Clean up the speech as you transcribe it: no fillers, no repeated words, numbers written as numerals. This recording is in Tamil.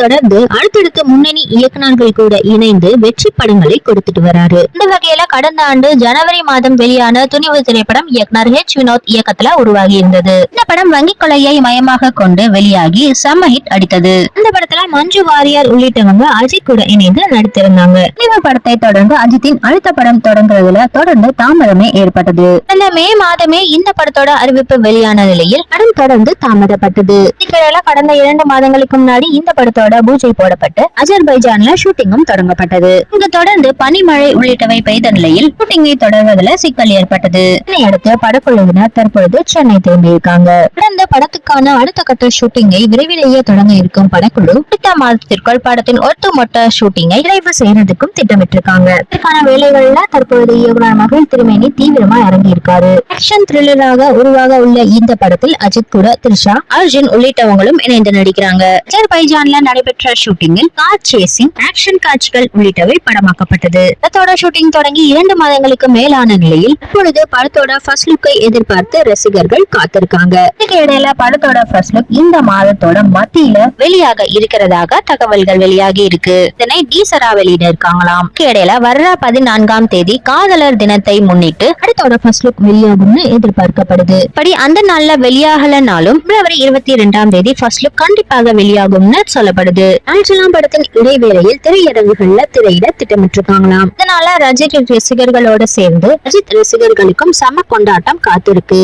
தொடர்ந்து அடுத்தடுத்த முன்னணி இயக்குநர்கள் கூட இணைந்து வெற்றி படங்களை கொடுத்துட்டு வராரு. இந்த வகையில கடந்த ஆண்டு ஜனவரி மாதம் வெளியான துணிவு திரைப்படம் இயக்குனர் ஹெச் வினோத் இயக்கத்துல உருவாகி இருந்தது. இந்த படம் வங்கி கொலையை மையமாக கொண்டு வெளியாகி செம்ம ஹிட் அடித்தது. இந்த படத்துல மஞ்சு வாரியார் உள்ளிட்டவங்க அஜித் கூட இணைந்து நடித்திருந்தாங்க. துணிவு படத்தை தொடர்ந்து அஜித்தின் அடுத்த படம் தொடங்குறதுல தொடர்ந்து தாமதமே ஏற்பட்டது. இந்த மே மாதமே இந்த படத்தோட அறிவிப்பு வெளியான நிலையில் படம் தொடர்ந்து தாமதப்பட்டது. கடந்த 2 மாதங்களுக்கு முன்னாடி இந்த படத்தோட பூஜை போடப்பட்டு அஜர்பைஜான்ல ஷூட்டிங்கும் தொடங்கப்பட்டது. இங்கு தொடர்ந்து பனிமழை உள்ளிட்டவை பெய்த நிலையில் ஷூட்டிங்கை தொடர்வதில் சிக்கல் ஏற்பட்டது. இதனையடுத்து படக்குழுவினர் தற்பொழுது சென்னை திரும்பியிருக்காங்க. கடந்த படத்துக்கான அடுத்த கட்ட ஷூட்டிங்கை விரைவிலேயே தொடங்க இருக்கும் படக்குழு அடுத்த மாதத்திற்குள் படத்தின் ஒட்டுமொத்த ஷூட்டிங்கை நிறைவு செய்யறதுக்கும் திட்டமிட்டிருக்காங்க. இதற்கான வேலைகள்ல தற்பொழுது இயக்குனர் மகிழ் திருமேனி தீவிரமா இறங்கி இருக்காரு. ஆக்ஷன் த்ரில்லராக உருவாக உள்ள இந்த படத்தில் அஜித் கூட த்ரிஷா, அர்ஜுன் உள்ளிட்டவங்களும் இணைந்து நடிக்கிறாங்க. அஜர்பைஜான்ல நடைபெற்ற ஷூட்டிங்கில் கார் சேசிங், ஆக்ஷன் காட்சிகள் உள்ளிட்டவை படமாக்கப்பட்டது. படத்தோட ஷூட்டிங் தொடங்கி 2 மாதங்களுக்கு மேலான நிலையில் இப்பொழுது படத்தோட ஃபர்ஸ்ட் லுக்கை எதிர்பார்த்து ரசிகர்கள் காத்திருக்காங்க. இதுக்கு இடையில படத்தோட ஃபர்ஸ்ட் லுக் இந்த மாதத்தோட மத்தியில வெளியாக இருக்கிறதாக தகவல்கள் வெளியாகி இருக்கு. இதனை டீசரா வெளியிட இருக்காங்களாம். இடையில வர்ற 14ஆம் தேதி காதலர் தினத்தை முன்னிட்டு படத்தோட ஃபர்ஸ்ட் லுக் வெளியாகும்னு எதிர்பார்க்கப்படுது. படி அந்த நாள்ல வெளியாகலனாலும் பிப்ரவரி 22ஆம் தேதி ஃபர்ஸ்ட் லுக் கண்டிப்பாக வெளியாகும்னு சொல்லப்படுது. ஆஞ்சலாம் படத்தின் இடைவேளையில் திரையரங்குகள்ல திரையிட திட்டமிட்டிருக்காங்களாம். இதனால ரஜினி ரசிகர்களோட சேர்ந்து அஜித் ரசிகர்களுக்கும் செம கொண்டாட்டம் காத்திருக்கு.